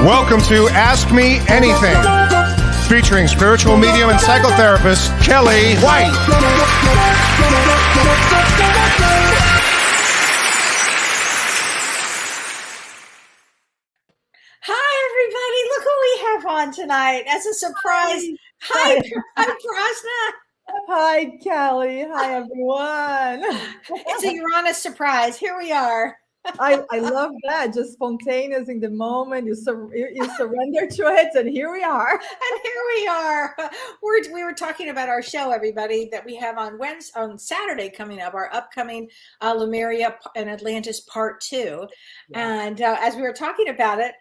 Welcome to Ask Me Anything, featuring spiritual medium and psychotherapist Kellee White. Hi, everybody. Look who we have on tonight as a surprise. Hi Prasna. Hi, Kelly. Hi, everyone. It's a Uranus surprise. Here we are. I love that. Just spontaneous in the moment. You surrender to it, and here we are. And here we are. We were talking about our show, everybody, that we have on Saturday coming up, our upcoming Lemuria and Atlantis Part 2. Yeah. And as we were talking about it,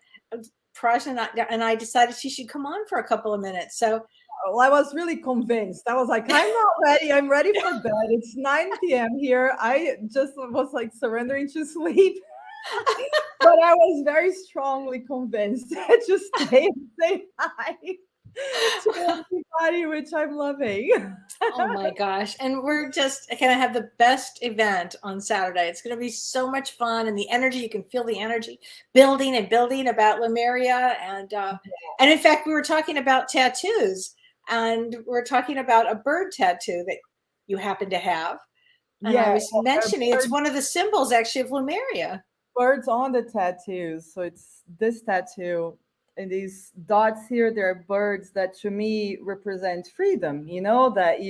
Prasna and I decided she should come on for a couple of minutes. So well, I was really convinced. I was like, I'm not ready. I'm ready for bed. It's 9 p.m. here. I just was like surrendering to sleep. But I was very strongly convinced to stay and say hi to everybody, which I'm loving. Oh my gosh. And we're just going to have the best event on Saturday. It's going to be so much fun, and the energy, you can feel the energy building about Lemuria. And in fact, we were talking about tattoos, and we're talking about a bird tattoo that you happen to have. And I was mentioning it's one of the symbols actually of Lemuria. Birds on the tattoos. So it's this tattoo. And these dots here, they're birds that to me represent freedom. You know, that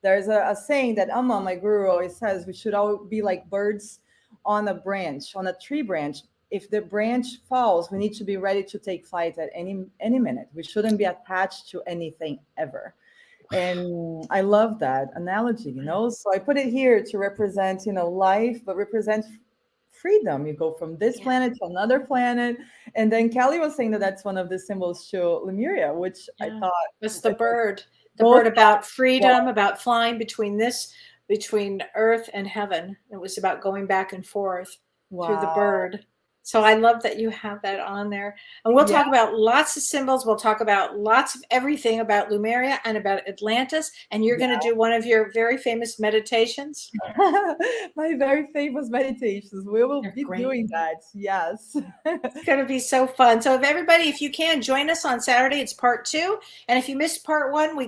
there's a saying that Amma, my guru, always says, we should all be like birds on a branch, on a tree branch. If the branch falls, we need to be ready to take flight at any minute. We shouldn't be attached to anything ever. And I love that analogy, you know. So I put it here to represent, life, but represent freedom. You go from this planet to another planet. And then Kelly was saying that that's one of the symbols to Lemuria, which I thought it's the bird about freedom, about flying between earth and heaven. It was about going back and forth through the bird. So I love that you have that on there. And we'll talk about lots of symbols. We'll talk about lots of everything about Lemuria and about Atlantis. And you're going to do one of your very famous meditations. My very famous meditations. We will be doing that. Yes. It's going to be so fun. So if you can, join us on Saturday. It's part 2. And if you missed part 1,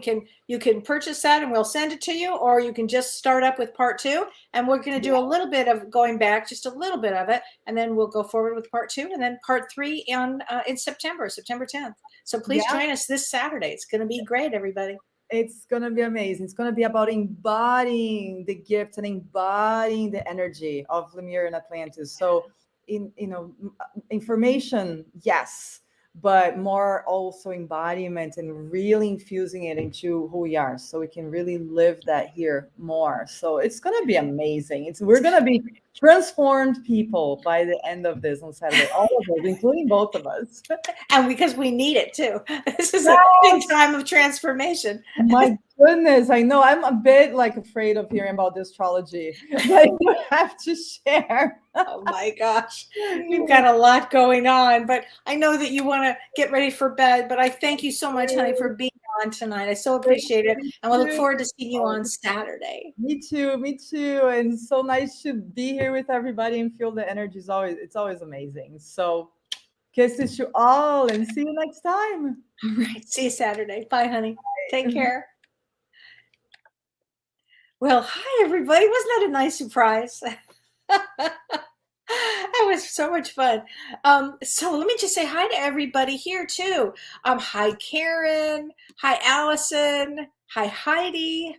you can purchase that and we'll send it to you, or you can just start up with part 2. And we're going to do a little bit of going back, just a little bit of it. And then we'll go forward with part 2, and then part 3 in September 10th. So please join us this Saturday. It's going to be great, everybody. It's going to be amazing. It's going to be about embodying the gift and embodying the energy of Lemuria and Atlantis. So information, yes, but more also embodiment and really infusing it into who we are, so we can really live that here more. So it's going to be amazing. We're going to be transformed people by the end of this on Saturday, all of us, including both of us. And because we need it too. This is a big time of transformation. My goodness, I know. I'm a bit afraid of hearing about the astrology that you have to share. Oh my gosh. You've got a lot going on, but I know that you want to get ready for bed, but I thank you so much, honey, for being on tonight. I so appreciate it. And we'll look forward to seeing you on Saturday. Me too. And so nice to be here with everybody and feel the energy. It's always amazing. So kisses to all and see you next time. All right. See you Saturday. Bye, honey. Bye. Take care. Well, hi, everybody. Wasn't that a nice surprise? That was so much fun. So let me just say hi to everybody here too. Hi, Karen. Hi, Allison. Hi, Heidi.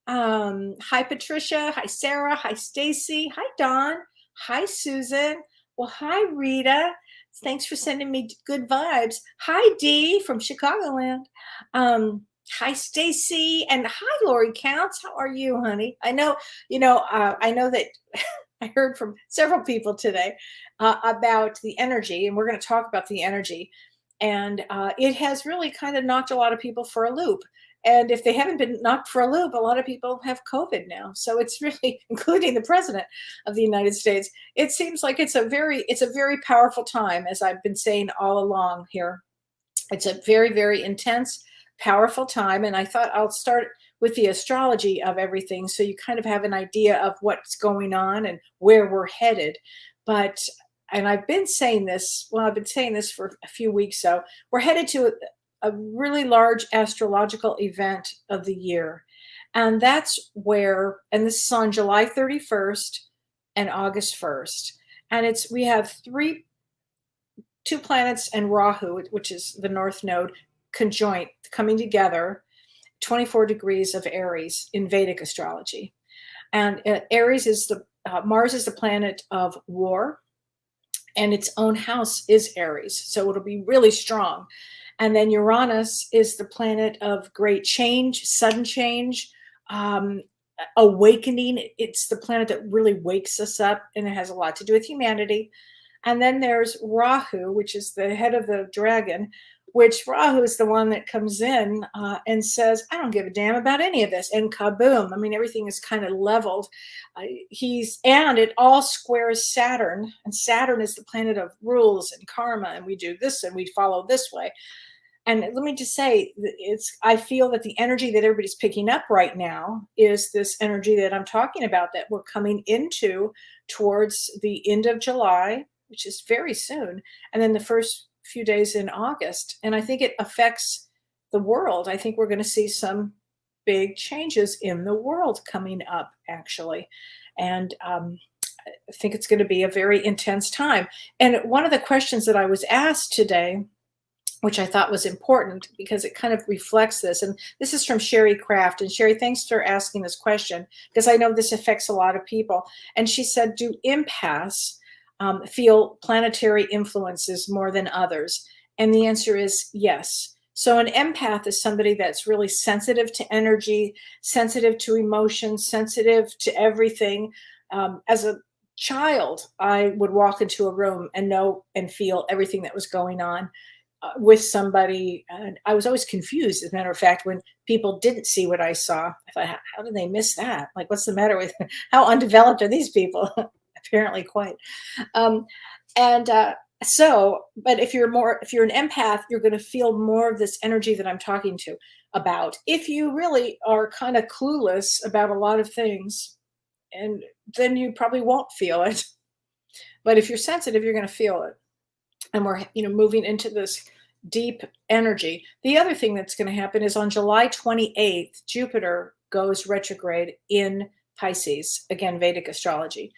Hi, Patricia. Hi, Sarah. Hi, Stacy. Hi, Dawn. Hi, Susan. Well, hi, Rita. Thanks for sending me good vibes. Hi, Dee from Chicagoland. Hi, Stacy, and hi, Lori Counts. How are you, honey? I know that I heard from several people today about the energy, and we're going to talk about the energy. And it has really kind of knocked a lot of people for a loop. And if they haven't been knocked for a loop, a lot of people have COVID now. So it's really, including the president of the United States, it seems like it's a very powerful time, as I've been saying all along here. It's a very, very intense, powerful time. And I thought I'll start with the astrology of everything, so you kind of have an idea of what's going on and where we're headed. But and I've been saying this, well, I've been saying this for a few weeks. So we're headed to a really large astrological event of the year. And that's where, and this is on July 31st and August 1st. And we have two planets and Rahu, which is the North Node, conjoint, coming together, 24 degrees of Aries in Vedic astrology. And Aries is Mars is the planet of war, and its own house is Aries. So it'll be really strong. And then Uranus is the planet of great change, sudden change, awakening. It's the planet that really wakes us up, and it has a lot to do with humanity. And then there's Rahu, which is the head of the dragon, which Rahu is the one that comes in and says, I don't give a damn about any of this. And kaboom. I mean, everything is kind of leveled. And it all squares Saturn. And Saturn is the planet of rules and karma. And we do this and we follow this way. And let me just say, I feel that the energy that everybody's picking up right now is this energy that I'm talking about, that we're coming into towards the end of July, which is very soon, and then the first few days in August. And I think it affects the world. I think we're going to see some big changes in the world coming up, actually. And I think it's going to be a very intense time. And one of the questions that I was asked today, which I thought was important because it kind of reflects this. And this is from Sherry Kraft. And Sherry, thanks for asking this question, because I know this affects a lot of people. And she said, do empaths feel planetary influences more than others? And the answer is yes. So an empath is somebody that's really sensitive to energy, sensitive to emotion, sensitive to everything. As a child, I would walk into a room and know and feel everything that was going on with somebody. And I was always confused, as a matter of fact, when people didn't see what I saw. I thought, how did they miss that? Like, what's the matter with how undeveloped are these people? Apparently quite. But if you're an empath, you're going to feel more of this energy that I'm talking about. If you really are kind of clueless about a lot of things, and then you probably won't feel it. But if you're sensitive, you're going to feel it. And we're, moving into this deep energy. The other thing that's going to happen is on July 28th, Jupiter goes retrograde in Pisces, again, Vedic astrology.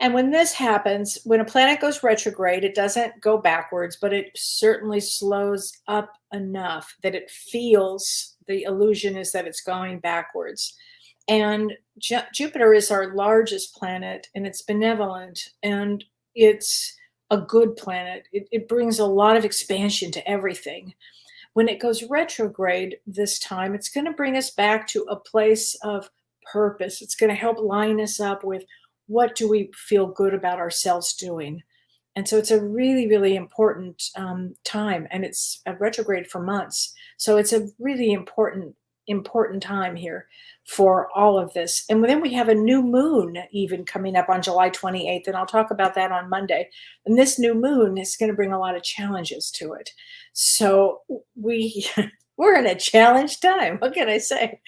And when this happens, when a planet goes retrograde, it doesn't go backwards, but it certainly slows up enough that it feels, the illusion is that it's going backwards. And Jupiter is our largest planet, and it's benevolent, and it's a good planet. It brings a lot of expansion to everything. When it goes retrograde this time, it's going to bring us back to a place of purpose. It's going to help line us up with what do we feel good about ourselves doing. And so it's a really, really important time, and it's a retrograde for months. So it's a really important time here for all of this. And then we have a new moon even coming up on July 28th, and I'll talk about that on Monday. And this new moon is going to bring a lot of challenges to it. So we're in a challenged time. What can I say?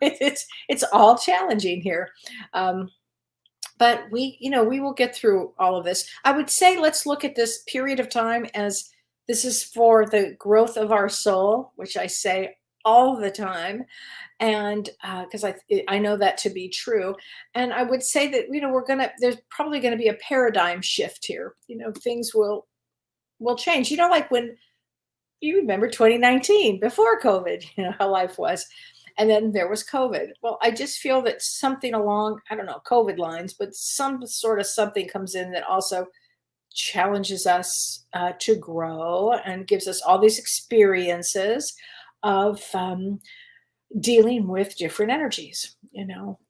It's all challenging here. But we will get through all of this. I would say let's look at this period of time as this is for the growth of our soul, which I say all the time, and because I know that to be true. And I would say that there's probably gonna be a paradigm shift here. Things will change. Like when you remember 2019 before COVID, how life was. And then there was COVID. Well, I just feel that something along, I don't know, COVID lines, but some sort of something comes in that also challenges us to grow and gives us all these experiences of dealing with different energies,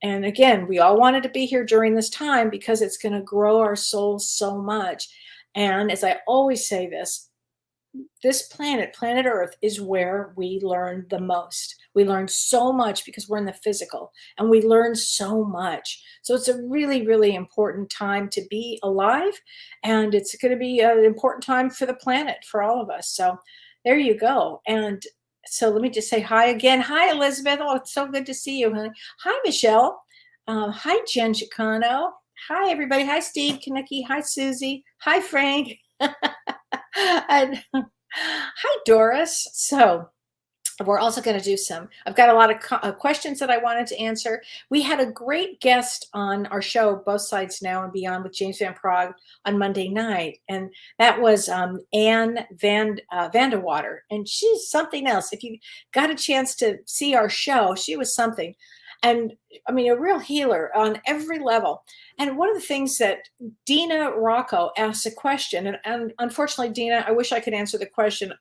And again, we all wanted to be here during this time because it's going to grow our souls so much. And as I always say this planet Earth, is where we learn the most. We learn so much because we're in the physical, and we learn so much. So it's a really, really important time to be alive, and it's going to be an important time for the planet, for all of us. So there you go. And so let me just say hi again. Hi, Elizabeth. Oh, it's so good to see you, honey. Hi, Michelle. Hi, Jen Chicano. Hi, everybody. Hi, Steve, Kaneki. Hi, Susie. Hi, Frank. And hi, Doris. So we're also going to do I've got a lot of questions that I wanted to answer. We had a great guest on our show, Both Sides Now and Beyond, with James Van Prague on Monday night. And that was Anne Vandewater. And she's something else. If you got a chance to see our show, she was something. And I mean, a real healer on every level. And one of the things that Dina Rocco asked a question, and unfortunately, Dina, I wish I could answer the question,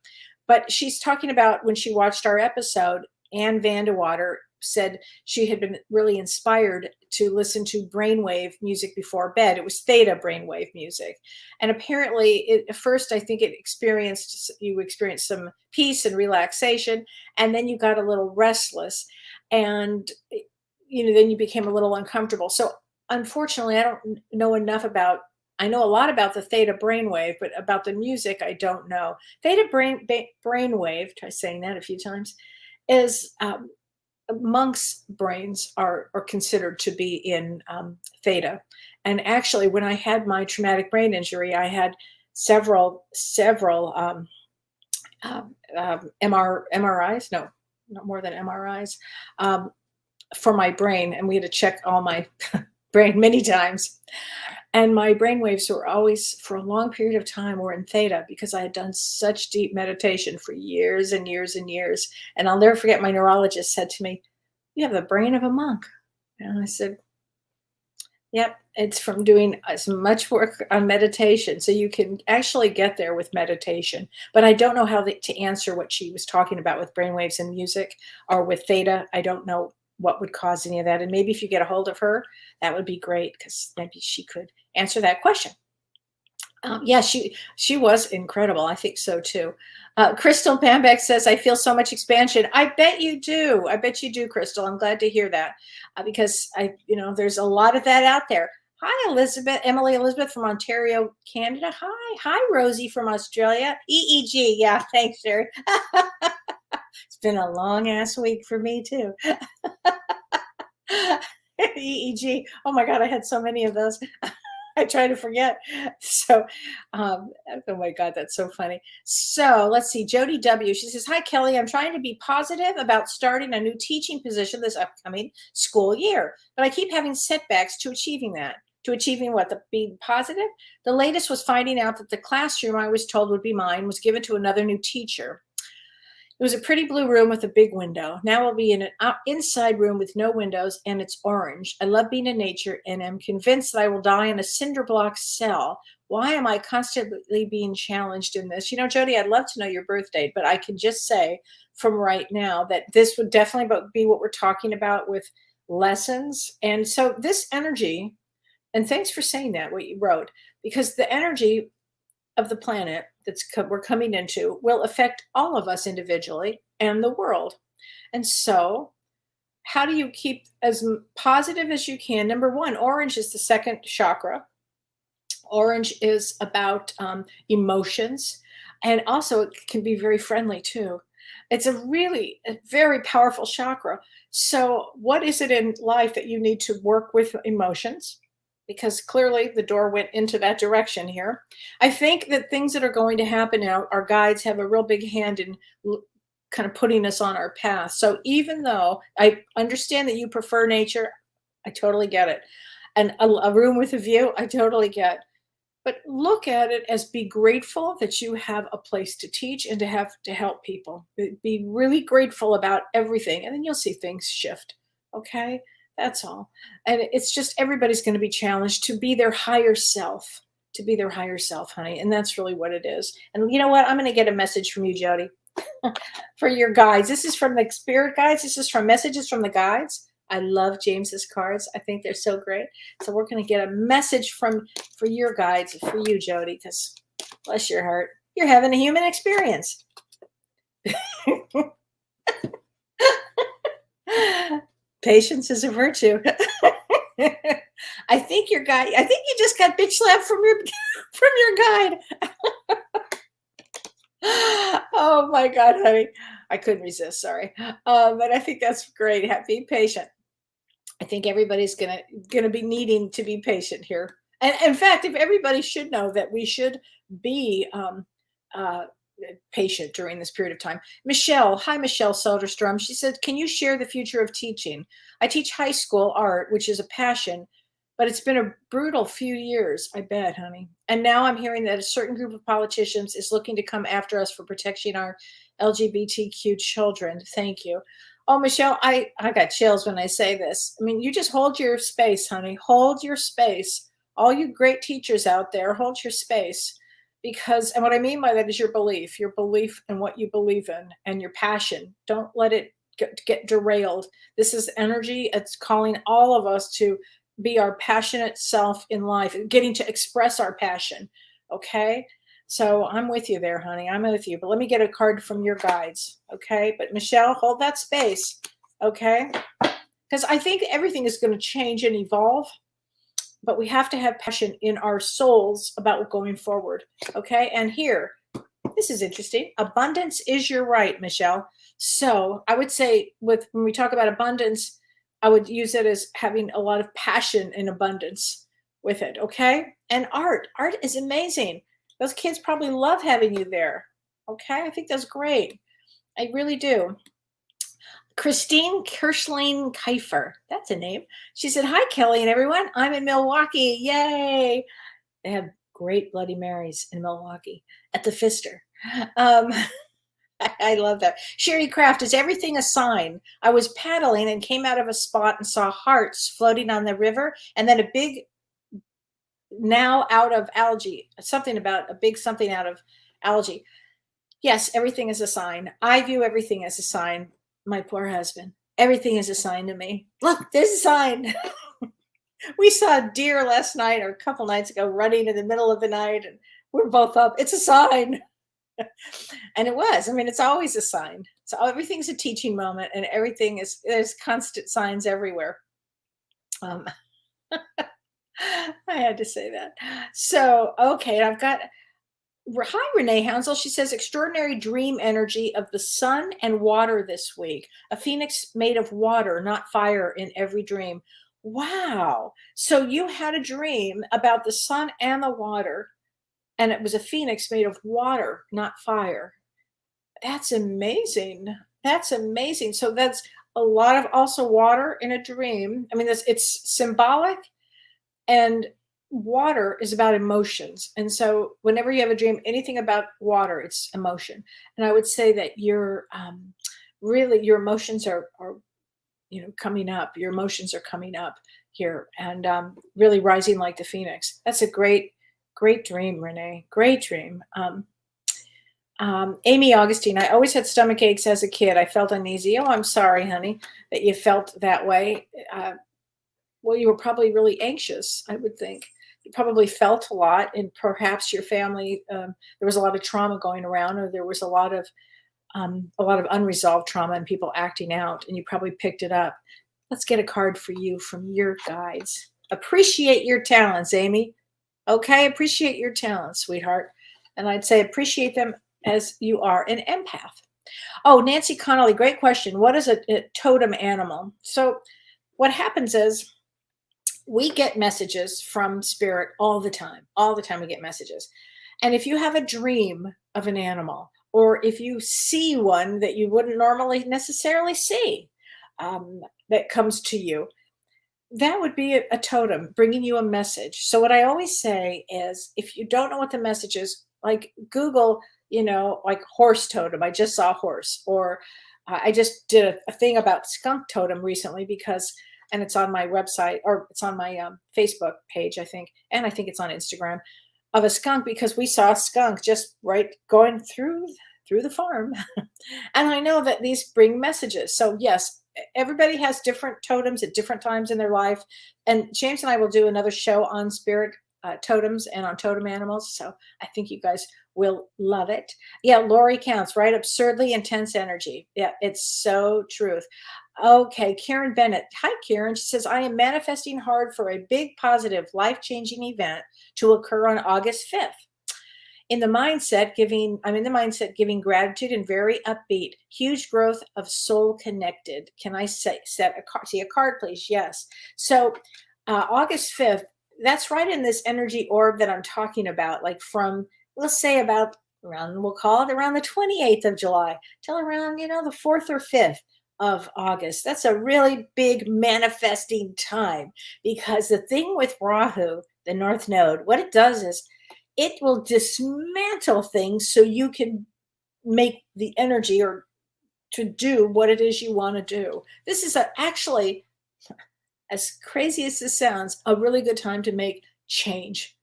but she's talking about when she watched our episode, Anne Vandewater said she had been really inspired to listen to brainwave music before bed. It was theta brainwave music. And apparently, at first, I think you experienced some peace and relaxation, and then you got a little restless. And, then you became a little uncomfortable. So unfortunately, I don't know I know a lot about the theta brainwave, but about the music, I don't know. Theta brainwave, try saying that a few times, is monks' brains are considered to be in theta. And actually, when I had my traumatic brain injury, I had several MRIs, no, not more than MRIs, for my brain. And we had to check all my brain many times. And my brain waves were always, for a long period of time, were in theta because I had done such deep meditation for years and years and years. And I'll never forget, my neurologist said to me, "You have the brain of a monk." And I said, "Yep, it's from doing as much work on meditation." So you can actually get there with meditation. But I don't know how to answer what she was talking about with brainwaves and music or with theta. I don't know what would cause any of that. And maybe if you get a hold of her, that would be great, because maybe she could answer that question. Yeah, she was incredible. I think so too. Crystal Bambeck says, "I feel so much expansion." I bet you do. I bet you do, Crystal. I'm glad to hear that, because there's a lot of that out there. Hi, Emily Elizabeth from Ontario, Canada. Hi, Rosie from Australia. EEG. Yeah, thanks, Sherry. It's been a long ass week for me too. EEG. Oh my God, I had so many of those. I try to forget. So, oh my God, that's so funny. So let's see. Jody W. She says, "Hi, Kellee. I'm trying to be positive about starting a new teaching position this upcoming school year, but I keep having setbacks to achieving that." To achieving what? Being positive? The latest was finding out that the classroom I was told would be mine was given to another new teacher. It was a pretty blue room with a big window. Now I'll be in an inside room with no windows, and it's orange. I love being in nature and am convinced that I will die in a cinder block cell. Why am I constantly being challenged in this? Jody, I'd love to know your birth date, but I can just say from right now that this would definitely be what we're talking about with lessons. And so this energy, and thanks for saying that, what you wrote, because the energy of the planet we're coming into will affect all of us individually and the world. And so how do you keep as positive as you can? Number one, orange is the second chakra. Orange is about emotions, and also it can be very friendly too. It's a very powerful chakra. So what is it in life that you need to work with emotions? Because clearly the door went into that direction here. I think that things that are going to happen now, our guides have a real big hand in kind of putting us on our path. So even though I understand that you prefer nature, I totally get it. And a room with a view, I totally get. But look at it as be grateful that you have a place to teach and to have to help people. Be really grateful about everything, and then you'll see things shift. Okay? That's all. And it's just everybody's going to be challenged to be their higher self, honey. And that's really what it is. And you know what? I'm going to get a message from you, Jody, for your guides. This is from the spirit guides. This is from messages from the guides. I love James's cards. I think they're so great. So we're going to get a message for your guides, for you, Jody, because bless your heart, you're having a human experience. Patience is a virtue. I think you just got bitch slapped from your guide. Oh my God, honey. I couldn't resist, sorry. But I think that's great. Be patient. I think everybody's gonna be needing to be patient here. And in fact, if everybody should know that we should be uh, patient during this period of time. Michelle, hi Michelle Soderstrom. She said, "Can you share the future of teaching? I teach high school art, which is a passion, but it's been a brutal few years. I bet, honey. And now I'm hearing that a certain group of politicians is looking to come after us for protecting our LGBTQ children. Thank you." Oh, Michelle, I got chills when I say this. I mean, you just hold your space, honey. Hold your space. All you great teachers out there, hold your space. Because, and what I mean by that is your belief in what you believe in, and your passion. Don't let it get derailed. This is energy. It's calling all of us to be our passionate self in life, getting to express our passion. Okay. So I'm with you there, honey. I'm with you. But let me get a card from your guides. Okay. But Michelle, hold that space. Okay. Because I think everything is going to change and evolve, but we have to have passion in our souls about going forward. Okay. And here, this is interesting. Abundance is your right, Michelle. So I would say, when we talk about abundance, I would use it as having a lot of passion and abundance with it. Okay. And art is amazing. Those kids probably love having you there. Okay. I think that's great. I really do. Christine Kirschling Kiefer. That's a name. She said, "Hi, Kellee and everyone. I'm in Milwaukee. Yay." They have great Bloody Marys in Milwaukee at the Pfister. Um, I love that. Sherry Craft, is everything a sign? I was paddling and came out of a spot and saw hearts floating on the river, and then a big now out of algae, something about a big something out of algae. Yes, everything is a sign. I view everything as a sign. My poor husband. Everything is a sign to me. Look, there's a sign. We saw a deer last night or a couple nights ago running in the middle of the night, and we're both up. It's a sign. And it was. I mean, it's always a sign. So everything's a teaching moment, and there's constant signs everywhere. Um, I had to say that. So, okay, I've got, hi, Renee Hounsel. She says, "Extraordinary dream energy of the sun and water this week. A phoenix made of water, not fire, in every dream." Wow. So you had a dream about the sun and the water, and it was a phoenix made of water, not fire. That's amazing. That's amazing. So that's a lot of also water in a dream. I mean, it's symbolic, and water is about emotions. And so whenever you have a dream, anything about water, it's emotion. And I would say that really your emotions are coming up. Your emotions are coming up here, and really rising like the phoenix. That's a great dream, Renee. Great dream. Amy Augustine, "I always had stomach aches as a kid. I felt uneasy." Oh, I'm sorry, honey, that you felt that way. Well, you were probably really anxious, I would think. You probably felt a lot, and perhaps your family, there was a lot of trauma going around, or there was a lot of unresolved trauma and people acting out, and you probably picked it up. Let's get a card for you from your guides. Appreciate your talents, Amy. Okay, appreciate your talents, sweetheart. And I'd say appreciate them as you are an empath. Oh, Nancy Connolly, great question. What is a totem animal? So what happens is, we get messages from spirit all the time. All the time we get messages. And if you have a dream of an animal, or if you see one that you wouldn't normally necessarily see, that comes to you, that would be a totem bringing you a message. So what I always say is, if you don't know what the message is, like Google, like horse totem. I just saw horse. Or I just did a thing about skunk totem recently, and it's on my website, or it's on my Facebook page, I think. And I think it's on Instagram, of a skunk, because we saw a skunk just right going through the farm. And I know that these bring messages. So yes, everybody has different totems at different times in their life. And James and I will do another show on spirit totems and on totem animals. So I think you guys will love it. Yeah, Lori counts, right? Absurdly intense energy. Yeah, it's so truth. Okay, Karen Bennett. Hi, Karen. She says, "I am manifesting hard for a big, positive, life-changing event to occur on August 5th. I'm in the mindset giving gratitude and very upbeat. Huge growth of soul connected. Can I see a card, please? Yes. So August 5th, that's right in this energy orb that I'm talking about, like from, let's say about around, we'll call it around the 28th of July till around, the 4th or 5th of August. That's a really big manifesting time, because the thing with Rahu, the North Node, what it does is it will dismantle things so you can make the energy or to do what it is you want to do. This is actually, as crazy as this sounds, a really good time to make change.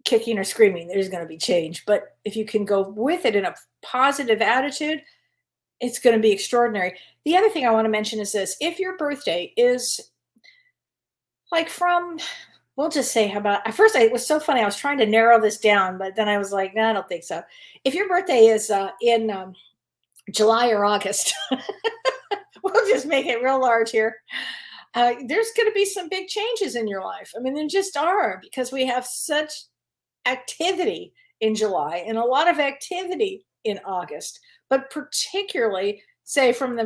Kicking or screaming, there's going to be change. But if you can go with it in a positive attitude, it's going to be extraordinary. The other thing I want to mention is this. If your birthday is like from, we'll just say, how about, at first it was so funny. I was trying to narrow this down, but then I was like, no, I don't think so. If your birthday is in July or August, we'll just make it real large here. There's going to be some big changes in your life. I mean, there just are, because we have such activity in July and a lot of activity in August, but particularly say from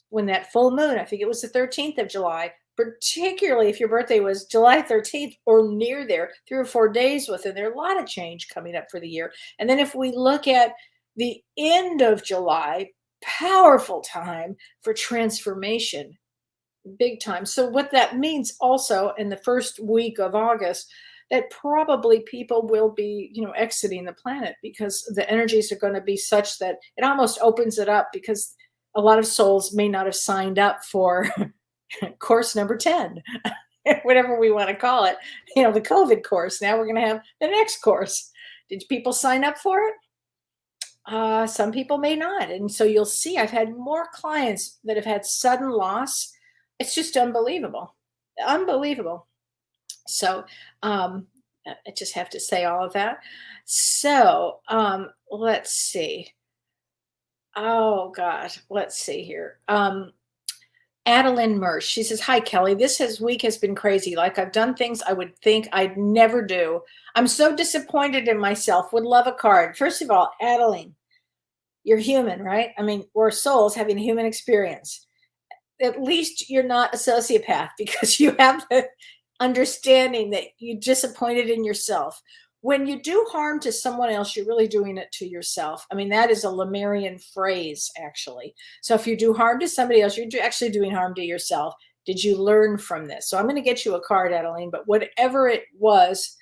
when that full moon, I think it was the 13th of July, particularly if your birthday was July 13th or near there, 3 or 4 days within there, a lot of change coming up for the year. And then if we look at the end of July, powerful time for transformation. Big time. So what that means also in the first week of August, that probably people will be, exiting the planet, because the energies are going to be such that it almost opens it up, because a lot of souls may not have signed up for course number 10, whatever we want to call it, the COVID course. Now we're going to have the next course. Did people sign up for it? Some people may not. And so you'll see, I've had more clients that have had sudden loss. It's just unbelievable. Unbelievable. So I just have to say all of that. So let's see. Oh, God. Let's see here. Adeline Mersch. She says, hi, Kellee. Week has been crazy. Like, I've done things I would think I'd never do. I'm so disappointed in myself. Would love a card. First of all, Adeline, you're human, right? I mean, we're souls having a human experience. At least you're not a sociopath, because you have the understanding that you're disappointed in yourself. When you do harm to someone else, you're really doing it to yourself. I mean, that is a Lemurian phrase, actually. So if you do harm to somebody else, you're actually doing harm to yourself. Did you learn from this? So I'm going to get you a card, Adeline, but whatever it was,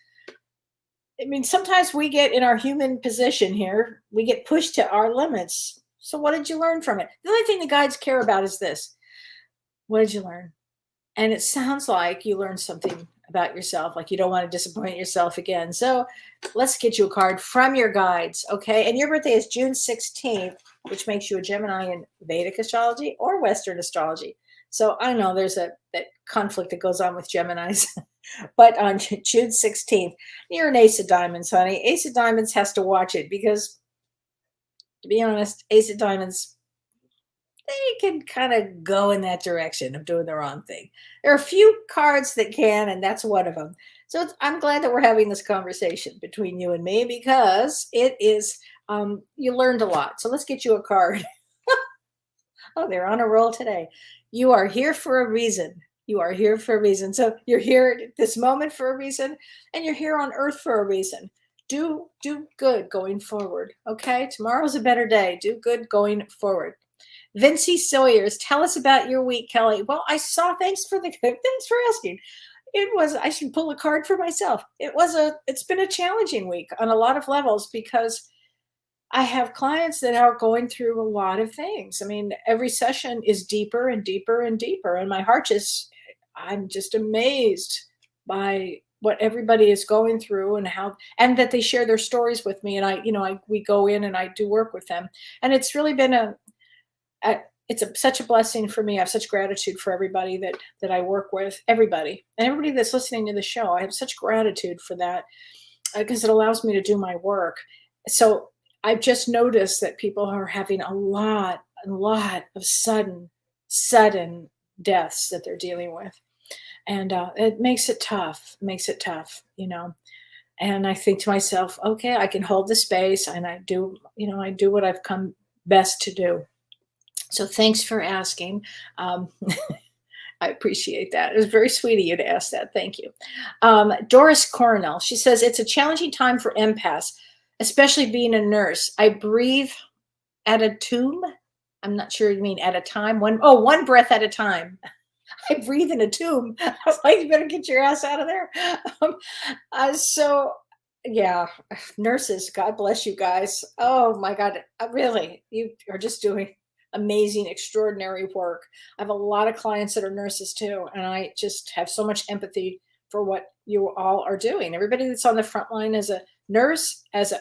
I mean, sometimes we get in our human position here, we get pushed to our limits. So what did you learn from it? The only thing the guides care about is this. What did you learn? And it sounds like you learned something about yourself, like you don't want to disappoint yourself again. So let's get you a card from your guides, okay? And your birthday is June 16th, which makes you a Gemini in Vedic astrology or Western astrology. So I know there's that conflict that goes on with Geminis. But on June 16th, you're an Ace of Diamonds, honey. Ace of Diamonds has to watch it, because, to be honest, Ace of Diamonds, they can kind of go in that direction of doing the wrong thing. There are a few cards that can, and that's one of them. So I'm glad that we're having this conversation between you and me, because it is, you learned a lot. So let's get you a card. Oh, they're on a roll today. You are here for a reason. You are here for a reason. So you're here at this moment for a reason, and you're here on Earth for a reason. Do good going forward, okay? Tomorrow's a better day. Do good going forward. Vincey Sawyers, tell us about your week, Kellee. Well, thanks for asking. I should pull a card for myself. It's been a challenging week on a lot of levels, because I have clients that are going through a lot of things. I mean, every session is deeper and deeper and deeper. And my heart I'm just amazed by what everybody is going through, and that they share their stories with me. And we go in and I do work with them. And it's really been such a blessing for me. I have such gratitude for everybody that I work with, everybody that's listening to the show. I have such gratitude for that, because it allows me to do my work. So I've just noticed that people are having a lot of sudden deaths that they're dealing with. And it makes it tough, And I think to myself, okay, I can hold the space, and I do, I do what I've come best to do. So thanks for asking. Um, I appreciate that. It was very sweet of you to ask that. Thank you. Doris Cornell, she says, it's a challenging time for empaths, especially being a nurse. I breathe at a tomb. I'm not sure you mean at a time. One breath at a time. I breathe in a tomb. I was like, you better get your ass out of there. Um, so, yeah, nurses, God bless you guys. Oh my God, really, you are just doing amazing, extraordinary work. I have a lot of clients that are nurses too, and I just have so much empathy for what you all are doing. Everybody that's on the front line as a nurse, and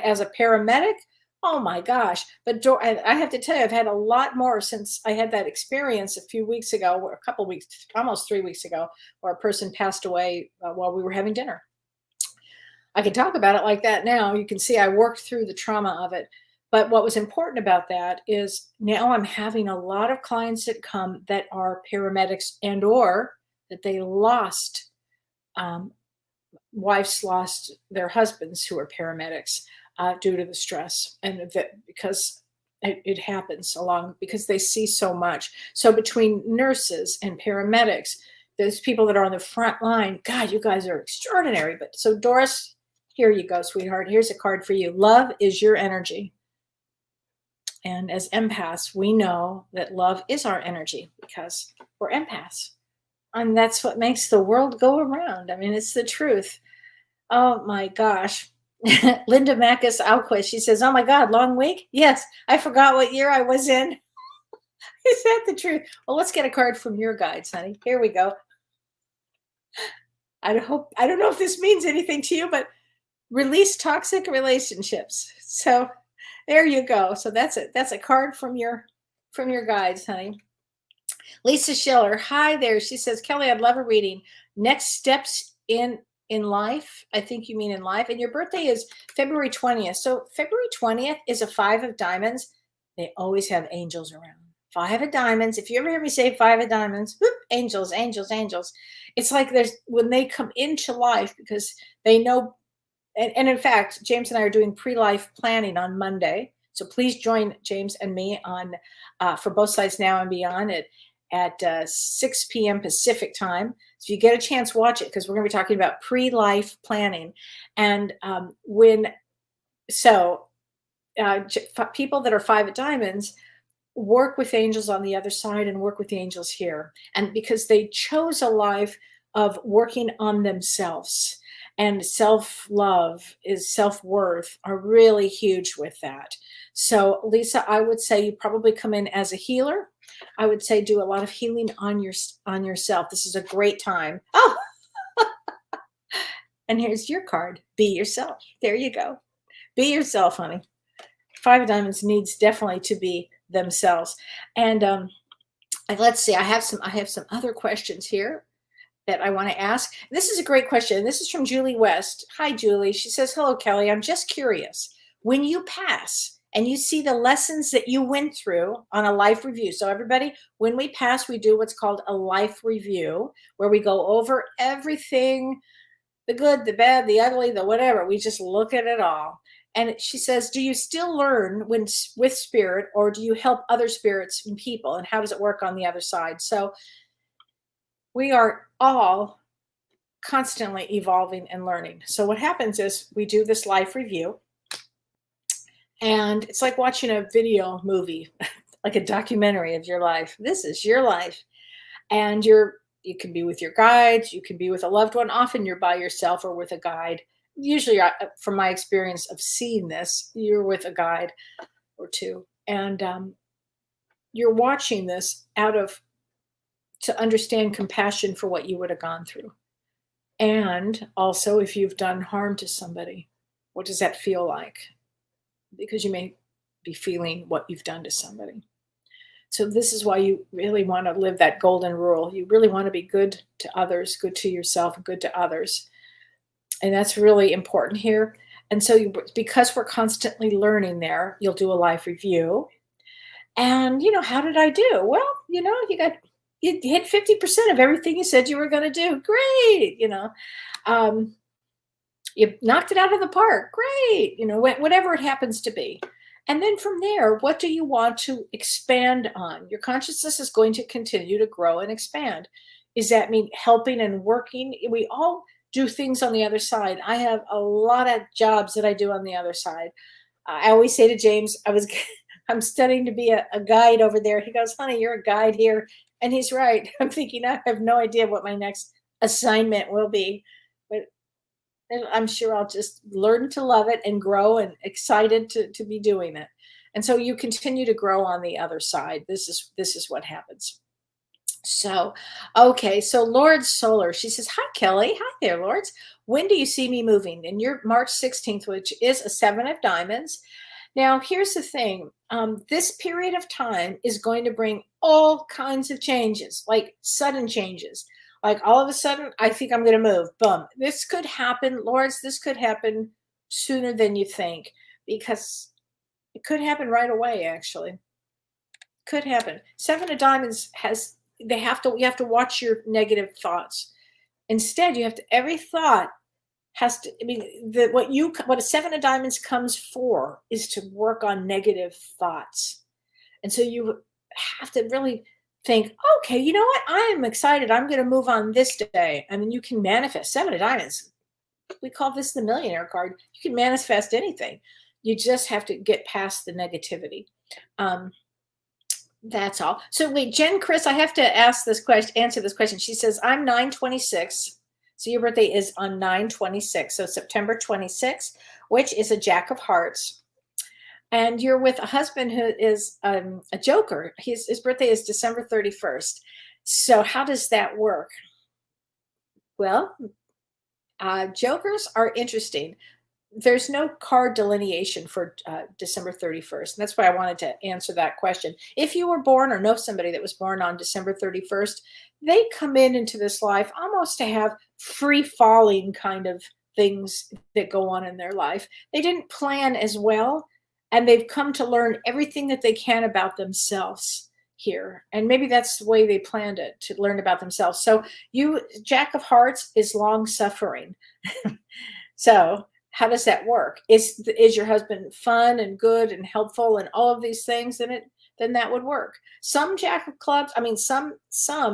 as a paramedic. Oh my gosh. But I have to tell you, I've had a lot more since I had that experience a few weeks ago, or a couple weeks, almost 3 weeks ago, where a person passed away while we were having dinner. I can talk about it like that now. You can see I worked through the trauma of it. But what was important about that is now I'm having a lot of clients that come that are paramedics and or that they lost, um, wives lost their husbands who are paramedics due to the stress, and that because it happens along because they see so much. So between nurses and paramedics, those people that are on the front line, God, you guys are extraordinary. But so Doris, here you go, sweetheart. Here's a card for you. Love is your energy. And as empaths, we know that love is our energy because we're empaths. And that's what makes the world go around. I mean, it's the truth. Oh my gosh. Linda Macus Alquist, she says, oh my God, long week? Yes, I forgot what year I was in. Is that the truth? Well, let's get a card from your guides, honey. Here we go. I don't know if this means anything to you, but release toxic relationships. So there you go. So that's it. That's a card from your guides, honey. Lisa Schiller, hi there. She says, Kellee, I'd love a reading. Next steps in life. I think you mean in life. And your birthday is February 20th. So February 20th is a 5 of diamonds. They always have angels around. 5 of diamonds. If you ever hear me say 5 of diamonds, whoop, angels, angels, angels. It's like there's when they come into life because they know. And in fact, James and I are doing pre-life planning on Monday. So please join James and me on for Both Sides Now and Beyond at 6 p.m. Pacific time. So if you get a chance, watch it because we're going to be talking about pre-life planning. And people that are 5 of diamonds work with angels on the other side and work with the angels here. And because they chose a life of working on themselves. And self-love is self-worth are really huge with that. So Lisa, I would say you probably come in as a healer. I would say do a lot of healing on yourself. This is a great time. Oh, and here's your card. Be yourself. There you go. Be yourself, honey. 5 of diamonds needs definitely to be themselves. And let's see. I have some other questions here that I want to ask. This is a great question. This is from Julie West. Hi, Julie. She says, hello, Kellee. I'm just curious. When you pass and you see the lessons that you went through on a life review. So everybody, when we pass, we do what's called a life review, where we go over everything, the good, the bad, the ugly, the whatever. We just look at it all. And she says, do you still learn with spirit, or do you help other spirits and people? And how does it work on the other side? So we are all constantly evolving and learning. So what happens is we do this life review, and it's like watching a video movie, like a documentary of your life. This is your life. And you can be with your guides, you can be with a loved one. Often you're by yourself or with a guide. Usually, from my experience of seeing this, you're with a guide or two. And you're watching this to understand compassion for what you would have gone through. And also, if you've done harm to somebody, what does that feel like? Because you may be feeling what you've done to somebody. So this is why you really want to live that golden rule. You really want to be good to others, good to yourself, and good to others. And that's really important here. And so because we're constantly learning there, you'll do a life review. And, how did I do? Well, you hit 50% of everything you said you were going to do. Great. You knocked it out of the park. Great. Whatever it happens to be. And then from there, what do you want to expand on? Your consciousness is going to continue to grow and expand. Does that mean helping and working? We all do things on the other side. I have a lot of jobs that I do on the other side. I always say to James, I'm studying to be a guide over there. He goes, honey, you're a guide here. And he's right. I'm thinking, I have no idea what my next assignment will be. But I'm sure I'll just learn to love it and grow and excited to be doing it. And so you continue to grow on the other side. This is what happens. So, okay. So Lord Solar, she says, hi, Kellee. Hi there, Lords. When do you see me moving? And you're March 16th, which is a 7 of diamonds. Now, here's the thing. This period of time is going to bring all kinds of changes, like sudden changes. Like all of a sudden, I think I'm going to move. Boom. This could happen, Lords. This could happen sooner than you think, because it could happen right away, actually. Could happen. 7 of diamonds you have to watch your negative thoughts. Instead, every thought has to, what a 7 of diamonds comes for is to work on negative thoughts. And so you have to really think, okay, you know what? I am excited. I'm going to move on this day. I mean, you can manifest 7 of diamonds. We call this the millionaire card. You can manifest anything. You just have to get past the negativity. That's all. So wait, Jen Chris, I have to answer this question. She says, I'm 9/26. So your birthday is on 9/26. So September 26th, which is a Jack of Hearts. And you're with a husband who is a joker. His birthday is December 31st. So how does that work? Well, jokers are interesting. There's no card delineation for December 31st. And that's why I wanted to answer that question. If you were born or know somebody that was born on December 31st, they come into this life almost to have free falling kind of things that go on in their life. They didn't plan as well, and they've come to learn everything that they can about themselves here. And maybe that's the way they planned it, to learn about themselves. So you, Jack of Hearts, is long suffering. So how does that work? Is your husband fun and good and helpful and all of these things? Then that would work. Some Jack of Clubs, some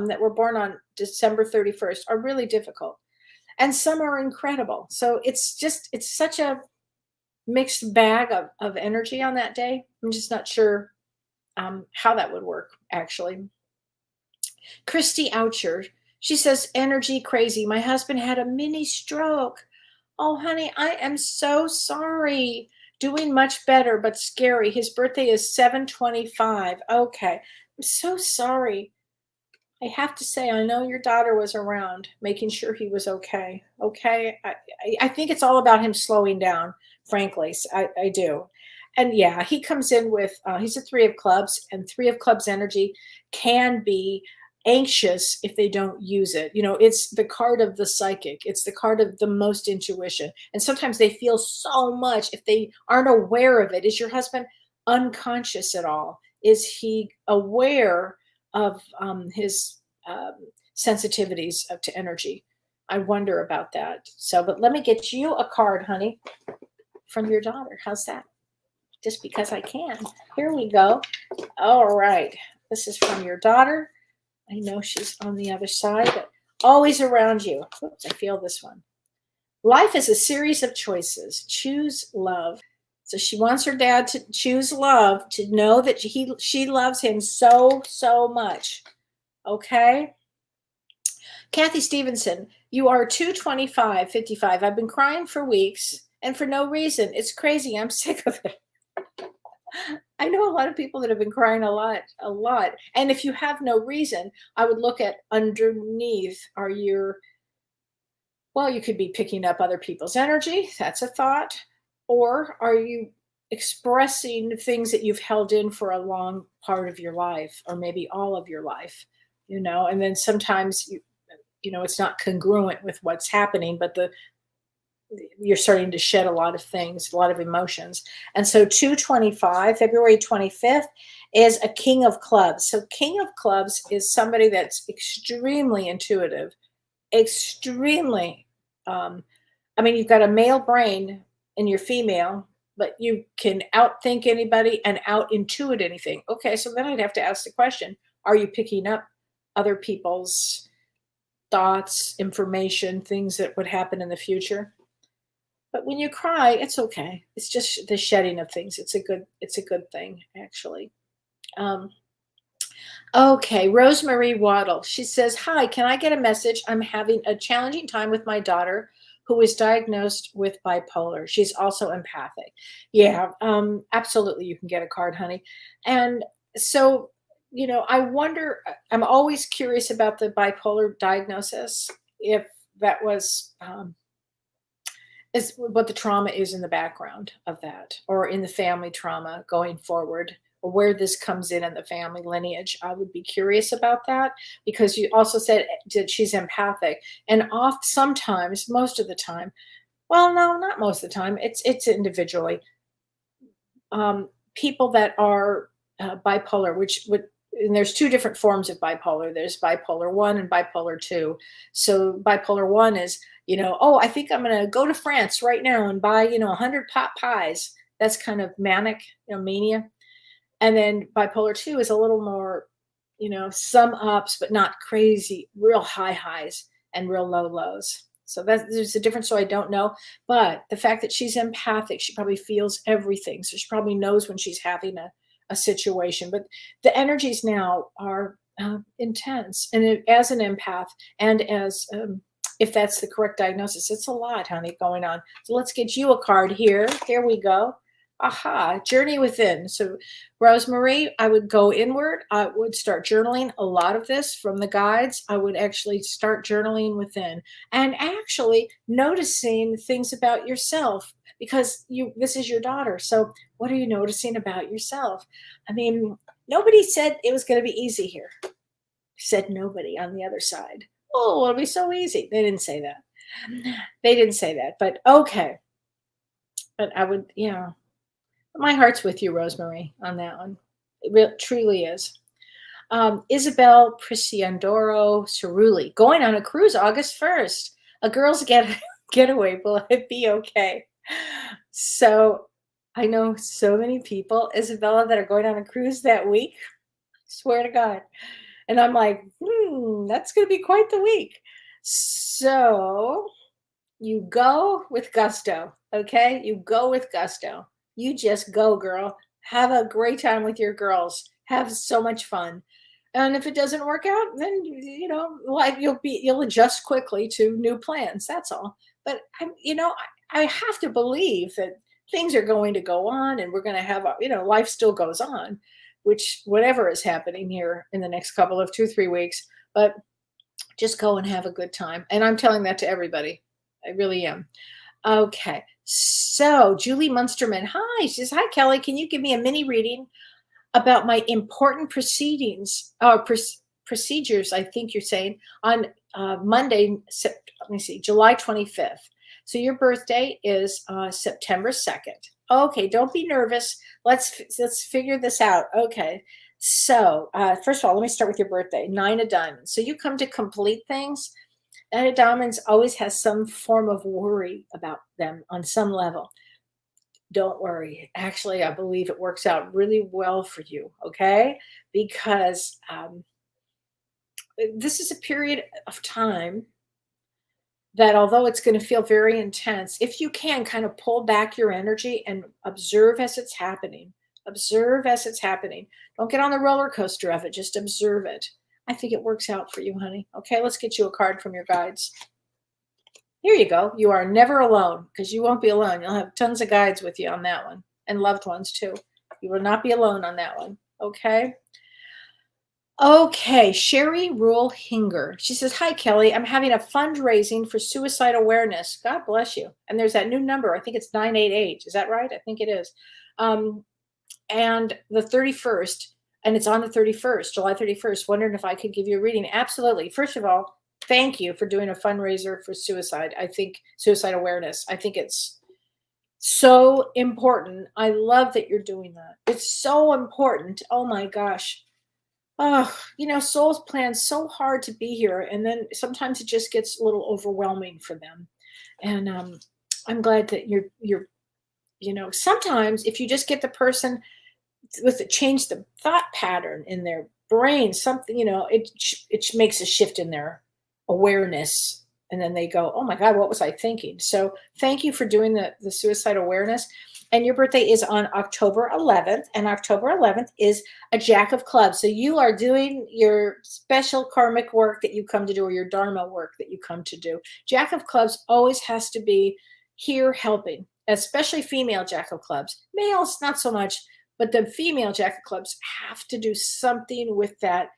that were born on December 31st are really difficult, and some are incredible. So it's such a mixed bag of energy on that day. I'm just not sure how that would work, actually. Christy Oucher, she says, energy crazy. My husband had a mini stroke. Oh, honey, I am so sorry. Doing much better, but scary. His birthday is 7/25. Okay. I'm so sorry. I have to say, I know your daughter was around, making sure he was okay. Okay. I think it's all about him slowing down, frankly. I do. And yeah, he comes in with, he's a 3 of clubs, and 3 of clubs energy can be anxious if they don't use it. It's the card of the psychic. It's the card of the most intuition. And sometimes they feel so much if they aren't aware of it. Is your husband unconscious at all? Is he aware of his sensitivities to energy? I wonder about that. So, but let me get you a card, honey, from your daughter. How's that? Just because I can. Here we go. All right. This is from your daughter. I know she's on the other side, but always around you. Oops, I feel this one. Life is a series of choices. Choose love. So she wants her dad to choose love, to know that she loves him so, so much. Okay? Kathy Stevenson, you are 2/25/55. I've been crying for weeks and for no reason. It's crazy. I'm sick of it. I know a lot of people that have been crying a lot. And if you have no reason, I would look at underneath. You could be picking up other people's energy. That's a thought. Or are you expressing things that you've held in for a long part of your life, or maybe all of your life, and then sometimes it's not congruent with what's happening, but you're starting to shed a lot of things, a lot of emotions. And so 2/25, February 25th, is a King of Clubs. So King of Clubs is somebody that's extremely intuitive, extremely I mean, you've got a male brain and you're female, but you can outthink anybody and out intuit anything. Okay, so then I'd have to ask the question, are you picking up other people's thoughts, information, things that would happen in the future? But when you cry, it's okay. It's just the shedding of things. It's a good thing, actually. Um, okay, Rosemary Waddle. She says, "Hi, can I get a message? I'm having a challenging time with my daughter who was diagnosed with bipolar. She's also empathic." Yeah, absolutely. You can get a card, honey. And so, I wonder, I'm always curious about the bipolar diagnosis, if that was is what the trauma is in the background of that, or in the family trauma going forward, or where this comes in the family lineage. I would be curious about that, because you also said that she's empathic, and off sometimes, most of the time, well, no, not most of the time, it's individually, people that are bipolar, which would, and there's two different forms of bipolar. There's bipolar 1 and bipolar 2. So bipolar 1 is, oh, I think I'm going to go to France right now and buy, 100 pot pies. That's kind of manic, mania. And then bipolar 2 is a little more, some ups, but not crazy, real high highs and real low lows. So there's a difference. So I don't know. But the fact that she's empathic, she probably feels everything. So she probably knows when she's having a situation. But the energies now are intense. And as an empath, and as if that's the correct diagnosis, it's a lot, honey, going on. So let's get you a card here. Here we go. Aha, journey within. So, Rosemary, I would go inward. I would start journaling a lot of this from the guides. I would actually start journaling within and actually noticing things about yourself, because this is your daughter. So, what are you noticing about yourself? I mean, nobody said it was going to be easy here. Said nobody on the other side. Oh, it'll be so easy. They didn't say that. They didn't say that. But okay. But I would, yeah. My heart's with you, Rosemary, on that one. It truly is. Isabel Preciandoro Cerulli, going on a cruise August 1st. A girl's getaway. Will it be okay? So I know so many people, Isabella, that are going on a cruise that week. I swear to God. And I'm like, that's going to be quite the week. So you go with gusto, okay? You go with gusto. You just go, girl. Have a great time with your girls. Have so much fun. And if it doesn't work out, then like you'll adjust quickly to new plans. That's all. But I have to believe that things are going to go on, and we're going to have life still goes on, which whatever is happening here in the next couple of 2-3 weeks. But just go and have a good time. And I'm telling that to everybody. I really am. Okay, so Julie Munsterman, hi. She says, "Hi, Kelly. Can you give me a mini reading about my important proceedings or procedures?" I think you're saying on Monday. Let me see, July 25th. So your birthday is September 2nd. Okay, don't be nervous. Let's figure this out. Okay, so first of all, let me start with your birthday. 9 of Diamonds. So you come to complete things. Nine of Diamonds always has some form of worry about them on some level. Don't worry. Actually, I believe it works out really well for you, okay? Because this is a period of time that, although it's going to feel very intense, if you can kind of pull back your energy and observe as it's happening. Observe as it's happening. Don't get on the roller coaster of it. Just observe it. I think it works out for you, honey. Okay, let's get you a card from your guides. Here you go. You are never alone, because you won't be alone. You'll have tons of guides with you on that one, and loved ones too. You will not be alone on that one. Okay. Okay, Sherry Rule Hinger. She says, "Hi, Kelly. I'm having a fundraising for suicide awareness." God bless you. And there's that new number. I think it's 988. Is that right? I think it is. And the 31st. And it's on the 31st, July 31st. Wondering if I could give you a reading. Absolutely. First of all, thank you for doing a fundraiser for suicide. I think suicide awareness. I think it's so important. I love that you're doing that. It's so important. Oh my gosh. Oh, souls plan so hard to be here. And then sometimes it just gets a little overwhelming for them. And I'm glad that you're, sometimes if you just get the person with it, change the thought pattern in their brain, something, it makes a shift in their awareness. And then they go, oh my God, what was I thinking? So thank you for doing the suicide awareness. And your birthday is on October 11th, and October 11th is a Jack of Clubs. So you are doing your special karmic work that you come to do, or your Dharma work that you come to do. Jack of Clubs always has to be here helping, especially female Jack of Clubs. Males, not so much, but the female Jack of Clubs have to do something with that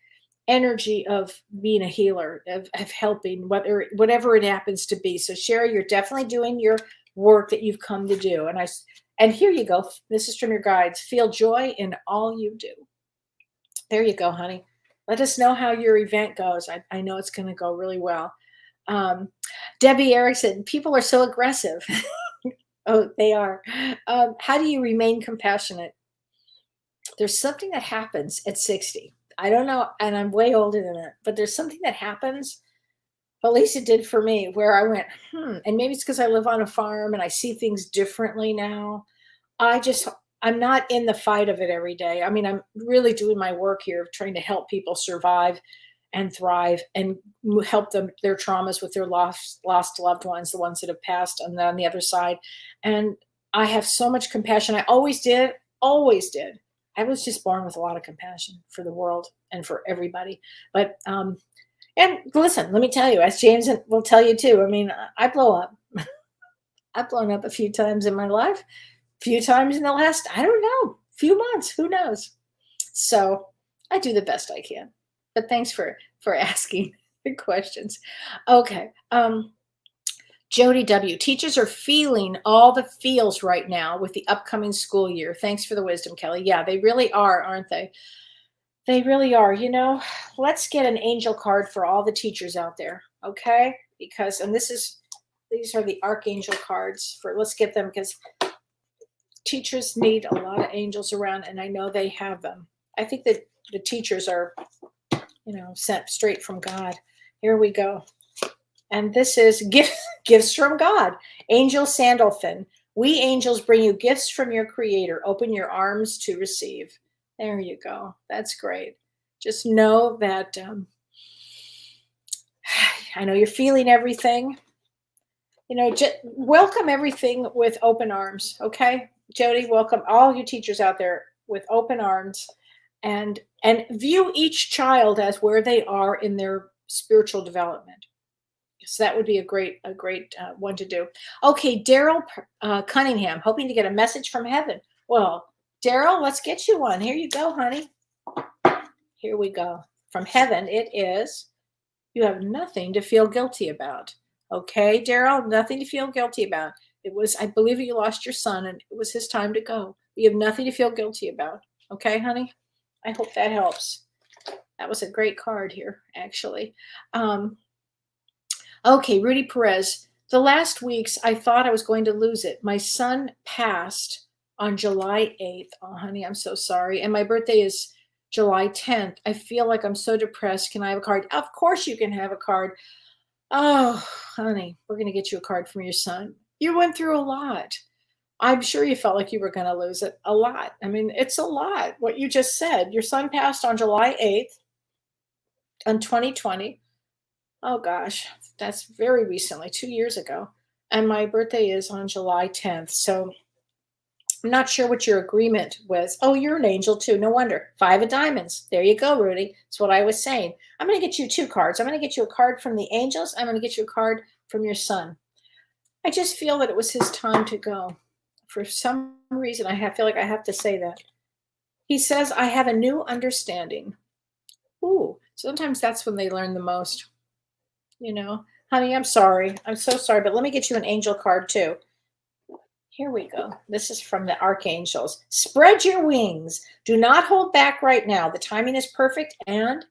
energy of being a healer, of helping, whatever it happens to be. So Sherry, you're definitely doing your work that you've come to do. And here you go. This is from your guides. Feel joy in all you do. There you go, honey. Let us know how your event goes. I know it's going to go really well. Debbie Erickson, people are so aggressive. Oh, they are. How do you remain compassionate? There's something that happens at 60. I don't know, and I'm way older than that, but there's something that happens, at least it did for me, where I went, and maybe it's because I live on a farm and I see things differently now. I'm not in the fight of it every day. I mean, I'm really doing my work here, trying to help people survive and thrive and help them, their traumas with their lost loved ones, the ones that have passed on the other side. And I have so much compassion. I always did, always did. I was just born with a lot of compassion for the world and for everybody. But, and listen, let me tell you, as James will tell you too, I mean, I blow up. I've blown up a few times in my life, a few times in the last, I don't know, few months, who knows? So I do the best I can. But thanks for asking the questions. Okay. Jody W. Teachers are feeling all the feels right now with the upcoming school year. Thanks for the wisdom, Kelly. Yeah, they really are, aren't they? They really are. Let's get an angel card for all the teachers out there, okay? Because, and these are the archangel cards let's get them, because teachers need a lot of angels around, and I know they have them. I think that the teachers are, sent straight from God. Here we go. And this is gifts from God. Angel Sandalphon. We angels bring you gifts from your creator. Open your arms to receive. There you go. That's great. Just know that I know you're feeling everything. Just welcome everything with open arms. Okay, Jody, welcome all you teachers out there with open arms, and view each child as where they are in their spiritual development. So that would be a great one to do. Okay, Daryl Cunningham, hoping to get a message from heaven. Well, Daryl, let's get you one. Here you go, honey. Here we go. From heaven, it is, you have nothing to feel guilty about. Okay, Daryl, nothing to feel guilty about. I believe you lost your son and it was his time to go. You have nothing to feel guilty about. Okay, honey? I hope that helps. That was a great card here, actually. Okay, Rudy Perez. The last weeks, I thought I was going to lose it. My son passed on July 8th. Oh, honey, I'm so sorry. And my birthday is July 10th. I feel like I'm so depressed. Can I have a card? Of course you can have a card. Oh, honey, we're going to get you a card from your son. You went through a lot. I'm sure you felt like you were going to lose it a lot. I mean, it's a lot. What you just said. Your son passed on July 8th in 2020. Oh gosh, that's very recently, 2 years ago. And my birthday is on July 10th. So I'm not sure what your agreement was. Oh, you're an angel too. No wonder. 5 of diamonds. There you go, Rudy. That's what I was saying. I'm going to get you 2 cards. I'm going to get you a card from the angels. I'm going to get you a card from your son. I just feel that it was his time to go. For some reason, I feel like I have to say that. He says, I have a new understanding. Ooh, sometimes that's when they learn the most. Honey, I'm sorry. I'm so sorry, but let me get you an angel card too. Here we go. This is from the archangels. Spread your wings. Do not hold back right now. The timing is perfect and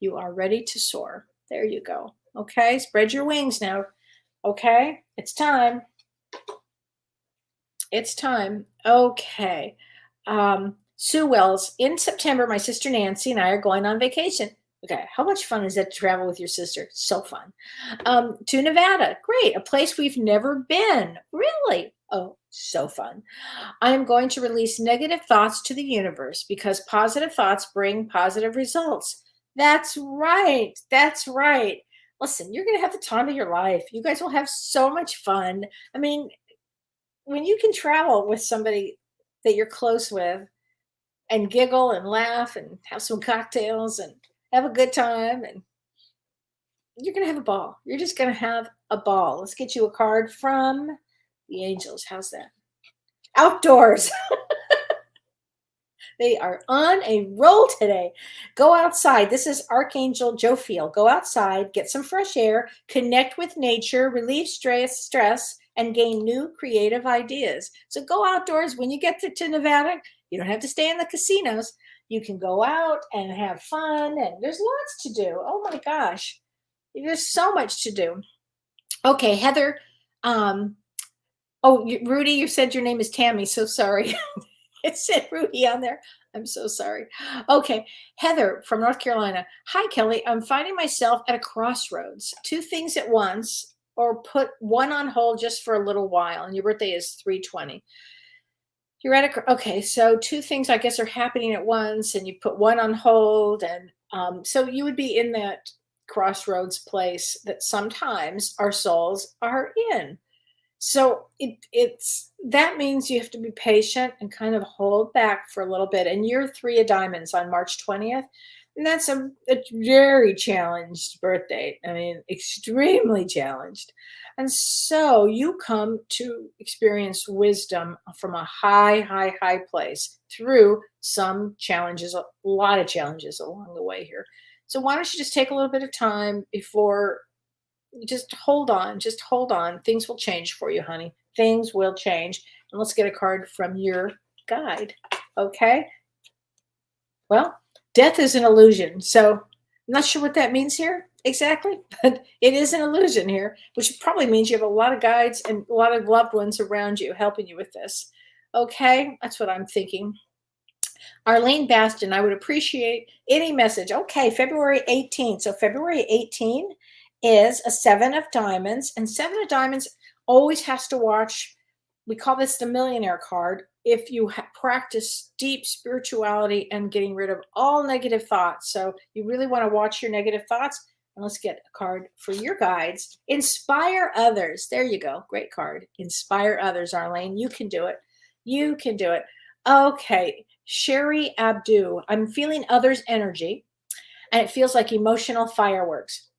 you are ready to soar. There you go. Okay, spread your wings now. Okay, it's time. It's time. Okay. Sue Wells, in September, my sister Nancy and I are going on vacation. Okay, how much fun is that to travel with your sister? So fun. To Nevada, great, a place we've never been. Really? Oh, so fun. I am going to release negative thoughts to the universe because positive thoughts bring positive results. That's right. That's right. Listen, you're going to have the time of your life. You guys will have so much fun. I mean, when you can travel with somebody that you're close with and giggle and laugh and have some cocktails and have a good time, and you're going to have a ball. You're just going to have a ball. Let's get you a card from the angels. How's that? Outdoors. They are on a roll today. Go outside. This is Archangel Jophiel. Go outside, get some fresh air, connect with nature, relieve stress, and gain new creative ideas. So go outdoors. When you get to Nevada, you don't have to stay in the casinos. You can go out and have fun, and there's lots to do. Oh my gosh. There's so much to do. Okay, Heather. Rudy, you said your name is Tammy. So sorry. It said Rudy on there. I'm so sorry. Okay, Heather from North Carolina. Hi, Kellee. I'm finding myself at a crossroads. Two things at once, or put one on hold just for a little while. And your birthday is 3/20. You're at okay. So two things I guess are happening at once, and you put one on hold, and so you would be in that crossroads place that sometimes our souls are in. So it's that means you have to be patient and kind of hold back for a little bit. And you're 3 of diamonds on March 20th. And that's a very challenged birthday. I mean, extremely challenged. And so you come to experience wisdom from a high, high, high place through some challenges, a lot of challenges along the way here. So why don't you just take a little bit of time before, just hold on, just hold on. Things will change for you, honey. Things will change. And let's get a card from your guide. Okay. Well, death is an illusion. So I'm not sure what that means here exactly, but it is an illusion here, which probably means you have a lot of guides and a lot of loved ones around you helping you with this. Okay. That's what I'm thinking. Arlene Bastion, I would appreciate any message. Okay, February 18th. So February 18 is a 7 of diamonds, and 7 of diamonds always has to watch. We call this the millionaire card. If you practice deep spirituality and getting rid of all negative thoughts. So you really want to watch your negative thoughts. And let's get a card for your guides. Inspire others. There you go. Great card. Inspire others, Arlene. You can do it. You can do it. Okay. Sherry Abdu. I'm feeling others' energy, and it feels like emotional fireworks.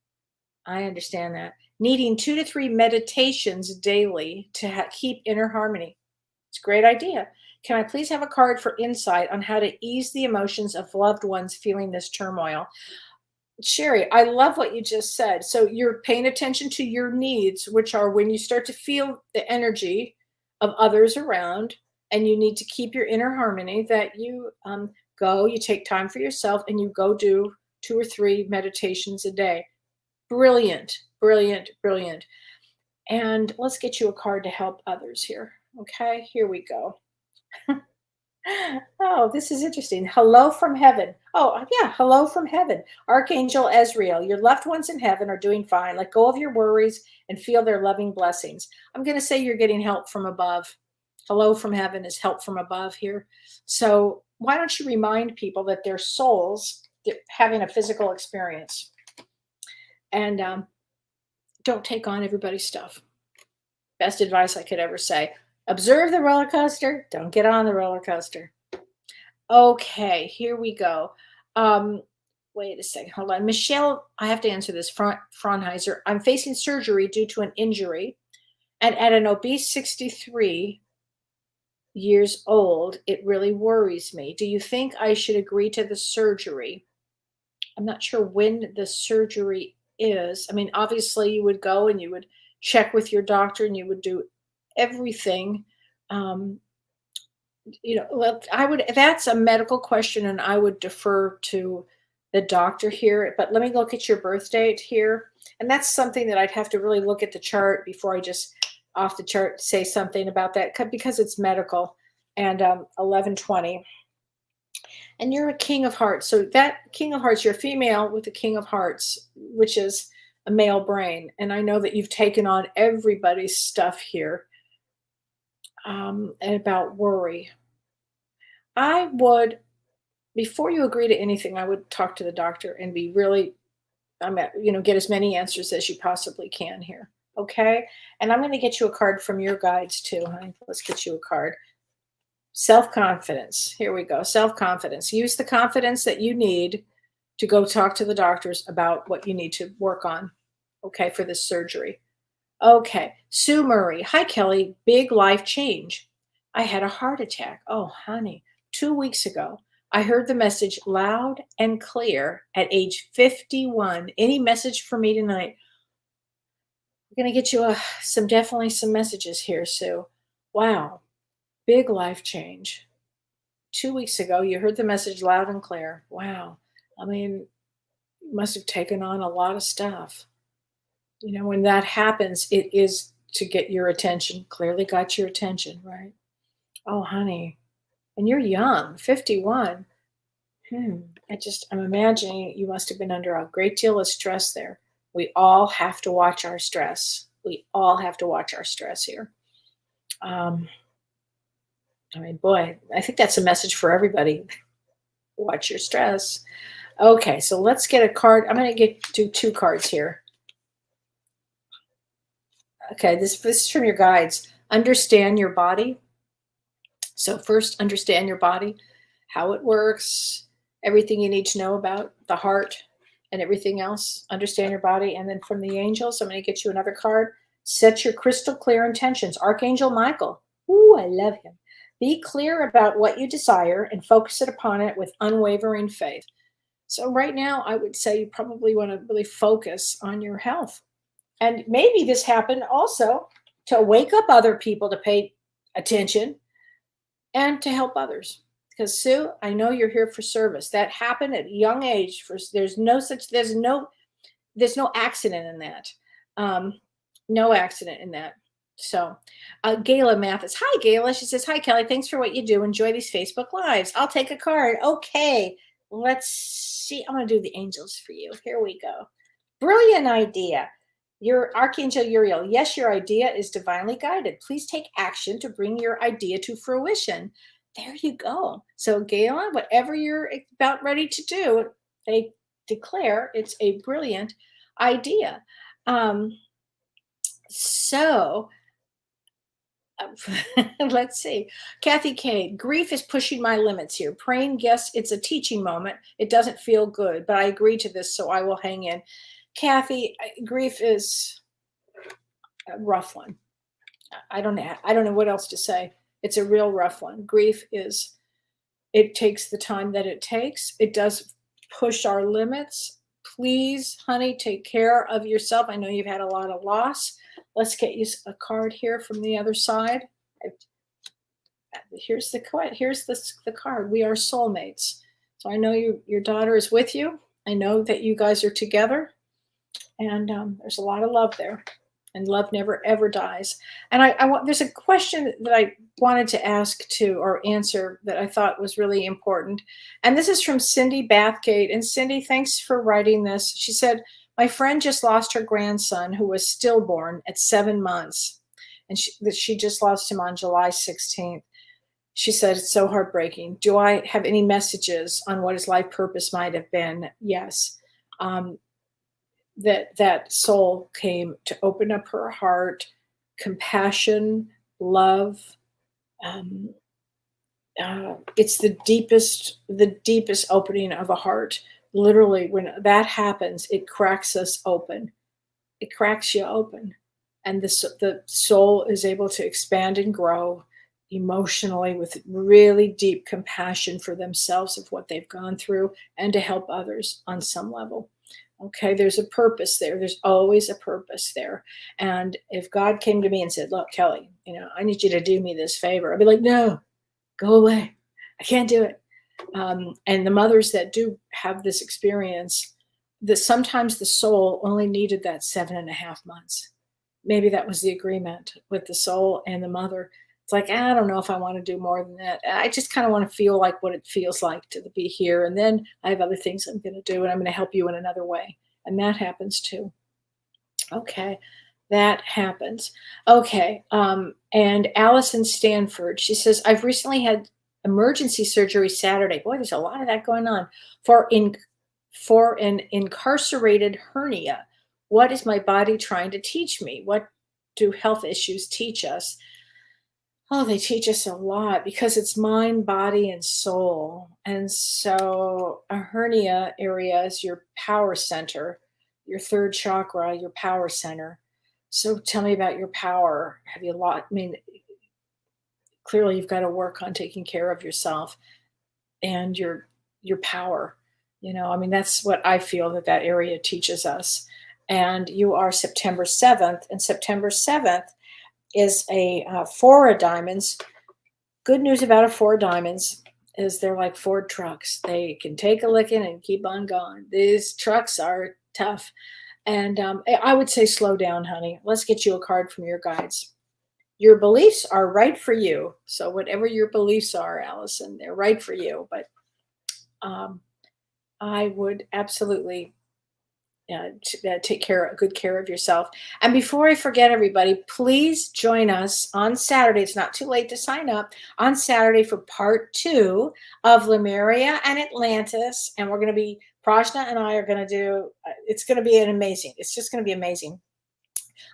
I understand that. Needing 2 to 3 meditations daily to keep inner harmony. It's a great idea. Can I please have a card for insight on how to ease the emotions of loved ones feeling this turmoil? Sherry, I love what you just said. So you're paying attention to your needs, which are when you start to feel the energy of others around, and you need to keep your inner harmony, that you you take time for yourself, and you go do 2 or 3 meditations a day. Brilliant, brilliant, brilliant. And let's get you a card to help others here. Okay, here we go. Oh, this is interesting. Hello from heaven. Oh, yeah, hello from heaven. Archangel Ezreal, your loved ones in heaven are doing fine. Let go of your worries and feel their loving blessings. I'm going to say you're getting help from above. Hello from heaven is help from above here. So why don't you remind people that their souls, they're having a physical experience. And don't take on everybody's stuff. Best advice I could ever say. Observe the roller coaster. Don't get on the roller coaster. Okay, here we go. Wait a second. Hold on. Michelle, I have to answer this. Fraunheiser. I'm facing surgery due to an injury. And at an obese 63 years old, it really worries me. Do you think I should agree to the surgery? I'm not sure when the surgery is. I mean, obviously you would go and you would check with your doctor and you would do everything. That's a medical question, and I would defer to the doctor here. But let me look at your birth date here. And that's something that I'd have to really look at the chart before I just off the chart say something about that, because it's medical. And 11/20. And you're a king of hearts. So that king of hearts, you're a female with a king of hearts, which is a male brain. And I know that you've taken on everybody's stuff here, and about worry. I would, before you agree to anything, I would talk to the doctor and be really, get as many answers as you possibly can here. Okay. And I'm going to get you a card from your guides too, honey. Let's get you a card. Self-confidence. Here we go. Self-confidence. Use the confidence that you need to go talk to the doctors about what you need to work on, okay, for this surgery. Okay. Sue Murray. Hi, Kellee. Big life change. I had a heart attack. Oh, honey. 2 weeks ago, I heard the message loud and clear at age 51. Any message for me tonight? We're going to get you definitely some messages here, Sue. Wow. Big life change. 2 weeks ago, you heard the message loud and clear. Wow. I mean, you must have taken on a lot of stuff. When that happens, it is to get your attention. Clearly got your attention, right? Oh, honey. And you're young, 51. I'm imagining you must have been under a great deal of stress there. We all have to watch our stress. We all have to watch our stress here. Boy, I think that's a message for everybody. Watch your stress. Okay, so let's get a card. I'm going to do 2 cards here. Okay, this is from your guides. Understand your body. So first, understand your body, how it works, everything you need to know about the heart and everything else. Understand your body. And then from the angels, I'm going to get you another card. Set your crystal clear intentions. Archangel Michael. Ooh, I love him. Be clear about what you desire and focus it upon it with unwavering faith. So right now, I would say you probably want to really focus on your health. And maybe this happened also to wake up other people to pay attention and to help others. Because Sue, I know you're here for service. That happened at a young age. There's no accident in that. No accident in that. So, Gayla Mathis. Hi, Gayla. She says, hi, Kellee. Thanks for what you do. Enjoy these Facebook Lives. I'll take a card. Okay. Let's see. I'm going to do the angels for you. Here we go. Brilliant idea. Your Archangel Uriel. Yes, your idea is divinely guided. Please take action to bring your idea to fruition. There you go. So, Gayla, whatever you're about ready to do, they declare it's a brilliant idea. Let's see. Kathy K. Grief is pushing my limits here. Praying, yes, it's a teaching moment. It doesn't feel good, but I agree to this, so I will hang in. Kathy, grief is a rough one. I don't know what else to say. It's a real rough one. Grief it takes the time that it takes. It does push our limits. Please, honey, take care of yourself. I know you've had a lot of loss. Let's get you a card here from the other side. Here's the card. We are soulmates. So I know your daughter is with you. I know that you guys are together. And there's a lot of love there. And love never, ever dies. And there's a question that I wanted to ask or answer that I thought was really important. And this is from Cindy Bathgate. And Cindy, thanks for writing this. She said, my friend just lost her grandson who was stillborn at 7 months. And she just lost him on July 16th. She said, it's so heartbreaking. Do I have any messages on what his life purpose might have been? Yes. That soul came to open up her heart, compassion, love. It's the deepest opening of a heart. Literally, when that happens, it cracks us open. It cracks you open. And the soul is able to expand and grow emotionally with really deep compassion for themselves of what they've gone through and to help others on some level. Okay, there's a purpose there. There's always a purpose there. And if God came to me and said, look, Kellee, I need you to do me this favor, I'd be like, no, go away. I can't do it. And the mothers that do have this experience, that sometimes the soul only needed that 7.5 months. Maybe that was the agreement with the soul and the mother. It's like, I don't know if I want to do more than that. I just kind of want to feel like what it feels like to be here. And then I have other things I'm going to do, and I'm going to help you in another way. And that happens too. Okay, that happens. Okay, and Allison Stanford, she says, I've recently had emergency surgery Saturday. Boy, there's a lot of that going on for an incarcerated hernia. What is my body trying to teach me? What do health issues teach us? Oh, they teach us a lot because it's mind, body, and soul. And so a hernia area is your power center, your third chakra, your power center. So tell me about your power. Clearly you've got to work on taking care of yourself and your power. That's what I feel that area teaches us. And you are September 7th, and September 7th is a four of diamonds. Good news about a four of diamonds is they're like Ford trucks. They can take a licking and keep on going. These trucks are tough. And I would say slow down, honey. Let's get you a card from your guides. Your beliefs are right for you. So whatever your beliefs are, Allison, they're right for you. But I would absolutely take good care of yourself. And before I forget, everybody, please join us on Saturday. It's not too late to sign up on Saturday for part 2 of Lemuria and Atlantis. And we're going to be, Prajna and I are going to do, it's going to be it's just going to be amazing.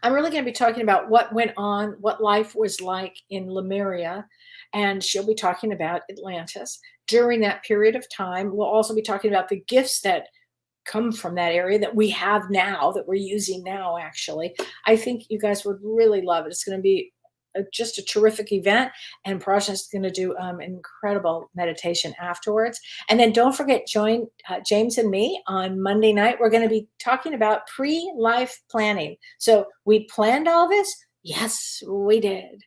I'm really going to be talking about what went on, what life was like in Lemuria, and she'll be talking about Atlantis during that period of time. We'll also be talking about the gifts that come from that area that we have now, that we're using now, actually. I think you guys would really love it. It's going to be just a terrific event, and Prajna is going to do an incredible meditation afterwards. And then don't forget, join James and me on Monday night. We're going to be talking about pre-life planning. So we planned all this? Yes, we did.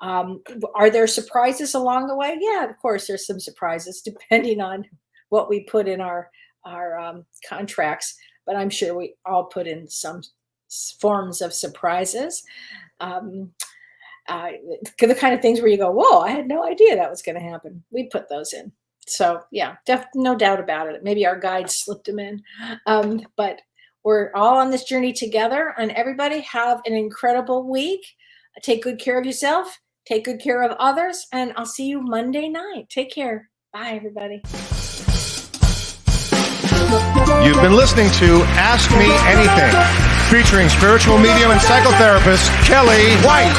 Are there surprises along the way? Yeah, of course, there's some surprises depending on what we put in our contracts, but I'm sure we all put in some forms of surprises. The kind of things where you go, whoa, I had no idea that was going to happen. We put those in. So yeah, no doubt about it. Maybe our guides slipped them in. But we're all on this journey together, and everybody have an incredible week. Take good care of yourself. Take good care of others. And I'll see you Monday night. Take care. Bye, everybody. You've been listening to Ask Me Anything, featuring spiritual medium and psychotherapist Kellee White.